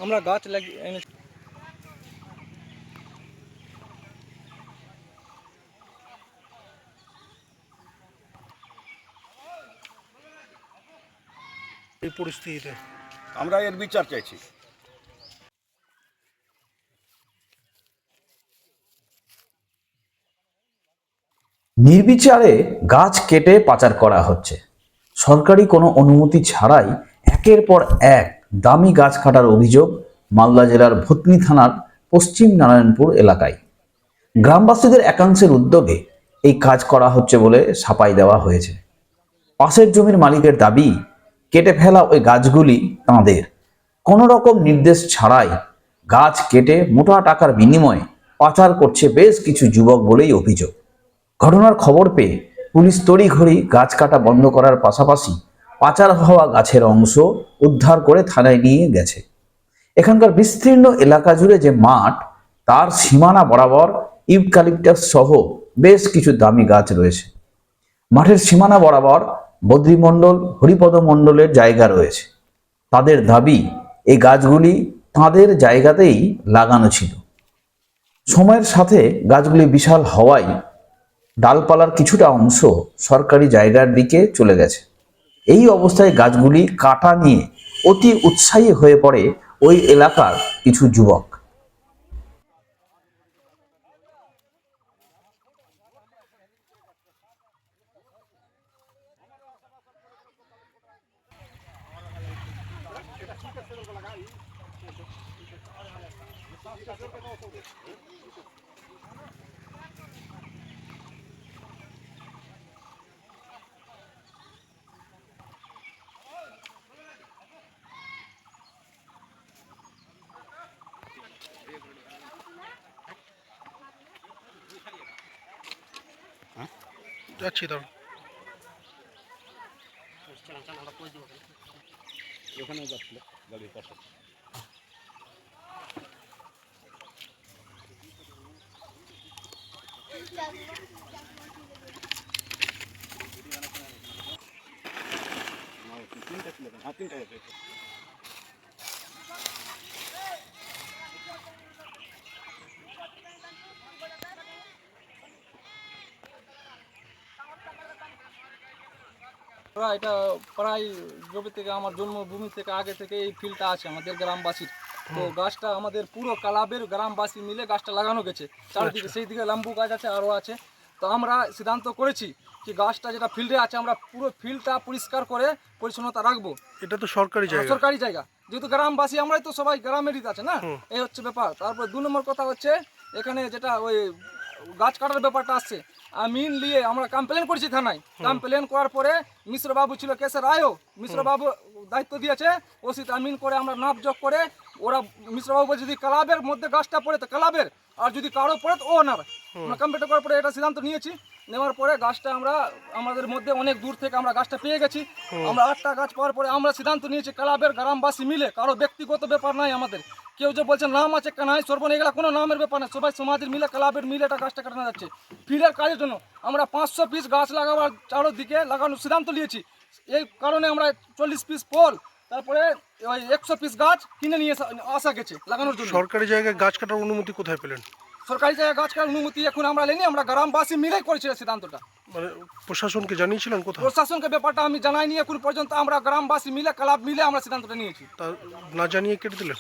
আমরা গাছ লাগিয়ে এনেছি। এই পরিস্থিতিতে আমরা এর বিচার চাইছি। নির্বিচারে গাছ কেটে পাচার করা হচ্ছে। সরকারি কোনো অনুমতি ছাড়াই একের পর এক দামি গাছ কাটার অভিযোগ মালদা জেলার ভূতনি থানার পশ্চিম নারায়ণপুর এলাকায়। গ্রামবাসীদের একাংশের উদ্যোগে এই কাজ করা হচ্ছে বলে সাফাই দেওয়া হয়েছে। পাশের জমির মালিকের দাবি, কেটে ফেলা ওই গাছগুলি তাঁদের। কোনো রকম নির্দেশ ছাড়াই গাছ কেটে মোটা টাকার বিনিময়ে পাচার করছে বেশ কিছু যুবক বলেই অভিযোগ। ঘটনার খবর পেয়ে পুলিশ তড়িঘড়ি গাছ কাটা বন্ধ করার পাশাপাশি পাচার হওয়া গাছের অংশ উদ্ধার করে থানায় নিয়ে গেছে। এখানকার বিস্তীর্ণ এলাকা জুড়ে যে মাঠ, তার সীমানা বরাবর ইউক্যালিপটাস সহ বেশ কিছু দামি গাছ রয়েছে। মাঠের সীমানা বরাবর বদ্রী মণ্ডল, হরিপদ মণ্ডলের জায়গা রয়েছে। তাদের দাবি, এই গাছগুলি তাদের জায়গাতেই লাগানো ছিল। সময়ের সাথে গাছগুলি বিশাল হওয়ায় ডালপালার কিছুটা অংশ সরকারি জায়গার দিকে চলে গেছে। এই অবস্থায় গাছগুলি কাটা নিয়ে অতি উৎসাহী হয়ে পড়ে ওই এলাকার কিছু যুবক। যাচ্ছি ধর। ওখানে যাচ্ছিল গাড়ির পাশে। তিনটা আছে। এটা প্রায় জমি থেকে, আমার জন্মভূমি থেকে আগে থেকে এই ফিল্ডটা আছে আমাদের গ্রামবাসীর। তো গাছটা আমাদের পুরো ক্লাবের গ্রামবাসী মিলে গাছটা লাগানো গেছে চারিদিকে। সেই দিকে লেম্বু গাছ আছে, আরও আছে। তো আমরা সিদ্ধান্ত করেছি যে গাছটা যেটা ফিল্ডে আছে, আমরা পুরো ফিল্ডটা পরিষ্কার করে পরিচ্ছন্নতা রাখবো। এটা তো সরকারি জায়গা। সরকারি জায়গা, যেহেতু গ্রামবাসী আমরাই তো সবাই গ্রামেরই আছে না, এই হচ্ছে ব্যাপার। তারপর 2 নম্বর কথা হচ্ছে, এখানে যেটা ওই গাছ কাটার ব্যাপারটা আসছে, আমিন নিয়ে আমরা কমপ্লেন করেছি থানায়। কমপ্লেন করার পরে মিশ্রবাবু ছিল কেসের আয়ও, মিশ্রবাবু দায়িত্ব দিয়েছে ওসিত আমিন করে আমরা নাপযোগ করে, ওরা মিশ্রবাবু বলছে যদি ক্লাবের মধ্যে গাছটা পড়ে তো ক্লাবের, আর যদি কারো পড়ে তো ও না। আমরা কমপ্লেন করার পরে এটা সিদ্ধান্ত নিয়েছি। নেওয়ার পরে গাছটা আমরা আমাদের মধ্যে অনেক দূর থেকে আমরা গাছটা পেয়ে গেছি। আমরা 8টা গাছ পাওয়ার পরে আমরা সিদ্ধান্ত নিয়েছি ক্লাবের গ্রামবাসী মিলে, কারো ব্যক্তিগত ব্যাপার নাই আমাদের। কেউ যে বলছে নাম আছে নাই সর্বন, এগুলা কোনো নামের ব্যাপার না, সবাই সমাজের মিলে ক্লাবের মিলে এটা গাছটা কাটানো যাচ্ছে ফিল্ডের কাজের জন্য। আমরা 500 পিস গাছ লাগাবার চারোদিকে লাগানোর সিদ্ধান্ত নিয়েছি। এই কারণে আমরা 40 পিস ফল, তারপরে ওই 100 পিস গাছ কিনে নিয়ে আসা গেছে লাগানোর জন্য। সরকারি জায়গায় গাছ কাটার অনুমতি কোথায় পেলেন? সরকারি জায়গায় গাছ কাটার অনুমতি এখন আমরা নেইনি, আমরা গ্রামবাসী মিলেই করেছি সিদ্ধান্তটা। মানে প্রশাসনকে জানিয়েছিলেন কোথায়? প্রশাসনকে ব্যাপারটা আমি জানাইনি এখন পর্যন্ত, আমরা গ্রামবাসী মিলে ক্লাব মিলে আমরা সিদ্ধান্তটা নিয়েছি। তা না জানিয়ে কেটে দিলেন?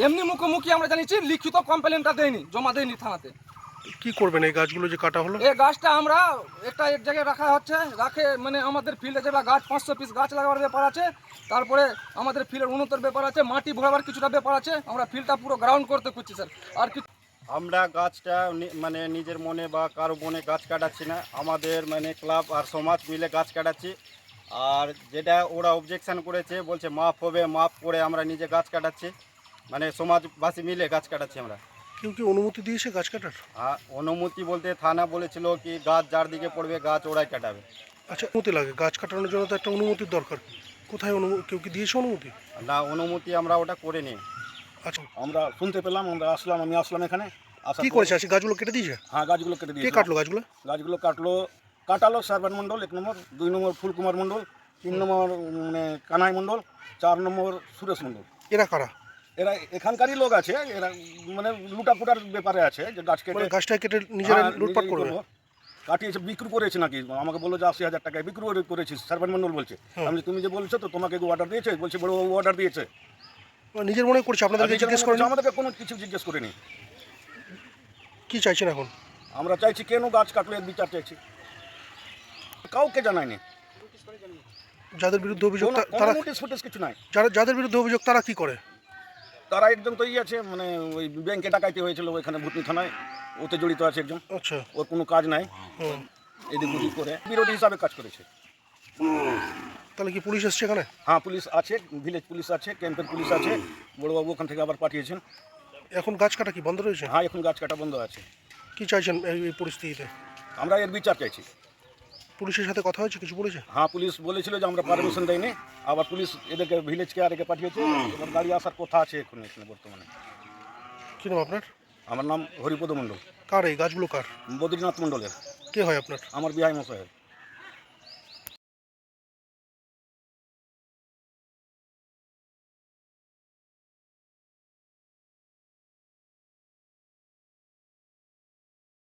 এমনি মুখোমুখি আমরা জানিয়েছি, লিখিত কমপ্লেনটা দেয়নি, জমা দেয়নি থানাতে। কি করবেন এই গাছগুলো যে কাটা হলো? এই গাছটা আমরা এক জায়গায় রাখা হচ্ছে, মানে আমাদের ফিল্ডে যেটা গাছ 500 পিস গাছ লাগাবার ব্যাপার আছে। তারপরে আমাদের ফিল্ডের উন্নতর ব্যাপার আছে, মাটি ভরাবার কিছুটা ব্যাপার আছে। আমরা ফিল্ডটা পুরো গ্রাউন্ড করতে করছি স্যার। আর কি আমরা গাছটা মানে নিজের মনে বা কারো মনে গাছ কাটাচ্ছি না, আমাদের মানে ক্লাব আর সমাজ মিলে গাছ কাটাচ্ছি। আর যেটা ওরা অবজেকশন করেছে, বলছে মাপ হবে, মাপ করে আমরা নিজে গাছ কাটাচ্ছি, মানে সমাজবাসী মিলে গাছ কাটাচ্ছি আমরা। কেউ কি অনুমতি দিয়েছে গাছ কাটার? অনুমতি বলতে থানা বলেছিল কি গাছ যার দিকে পড়বে গাছ ওরাই কাটাবে। আচ্ছা, অনুমতি লাগে গাছ কাটানোর জন্য, তো একটা অনুমতির দরকার। কোথায় অনুমতি, কেউ কি দিয়েছে অনুমতি? না, অনুমতি আমরা ওটা করে নিই। আচ্ছা, আমরা শুনতে পেলাম, আমরা আমি আসলাম এখানে। কি করেছে? আজকে গাছগুলো কেটে দিয়েছে? হ্যাঁ, গাছগুলো কেটে কে দিয়েছে। কাটলো গাছগুলো? গাছগুলো কাটালো সার্বান মণ্ডল 1 নম্বর, 2 নম্বর ফুলকুমার মণ্ডল, 3 নম্বর মানে কানাই মণ্ডল, 4 নম্বর সুরেশ মণ্ডল। এরা কারা? এরা এখানকারই লোক আছে, এরা মানে লুটাপুটার ব্যাপারে আছে, যে গাছ কেটে মানে গাছটা কেটে নিজেরা হ্যাঁ, লুটপাট নিজেই করবে। করবো। কাটিয়েছে, বিক্রি করেছে নাকি, আমাকে বললো যে 80,000 টাকায় বিক্রি করেছিস, সার্বান মন্ডল বলছে। আমি বলি, তুমি যে বলছো তো তোমাকে অর্ডার দিয়েছে, বলছে বড় অর্ডার দিয়েছে। মানে নিজের মনে করছে, আপনাদেরকে আর জিজ্ঞেস করেন? আমাদেরকে কোনো কিছু জিজ্ঞেস করেনি। কি চাইছেন এখন? আমরা চাইছি কেন গাছ কাটলে এর বিচার চাইছি, কাউকে জানায়নি, যাদের বিরুদ্ধে অভিযোগ তারা, নোটিশ ফুটিস কিছু নাই। যাদের বিরুদ্ধে অভিযোগ তারা কি করে? তারা একজন তো আছে, মানে ওই ব্যাংকে ডাকাইতে হয়েছিল ওইখানে ভুতনি থানায়, ওতে জড়িত আছে একজন, আচ্ছা। ওর কোনো কাজ নাই, হুম। এদিক ওদিক করে বিরোধী হিসাবে কাজ করেছে। তাহলে কি পুলিশ এসছে এখানে? হ্যাঁ, পুলিশ আছে, ভিলেজ পুলিশ আছে, ক্যাম্পের পুলিশ আছে, বড়বাবু ওখান থেকে আবার পাঠিয়েছেন। এখন গাছ কাটা কি বন্ধ রয়েছে? হ্যাঁ, এখন গাছ কাটা বন্ধ আছে। কি চাইছেন এই পরিস্থিতিতে? আমরা এর বিচার চাইছি। পুলিশের সাথে কথা হয়েছে, কিছু বলেছে? হ্যাঁ, পুলিশ বলেছিল যে আমরা পারমিশন দেয়নি, আবার পুলিশ এদেরকে ভিলেজকে আর একে পাঠিয়েছে, এবার গাড়ি আসার কথা আছে এখন এখানে বর্তমানে। কি নাম আপনার? আমার নাম হরিপদ মণ্ডল। কার এই গাছগুলো কার? বদ্রীনাথ মণ্ডলের। কে হয় আপনার? আমার বিহাই মশাই।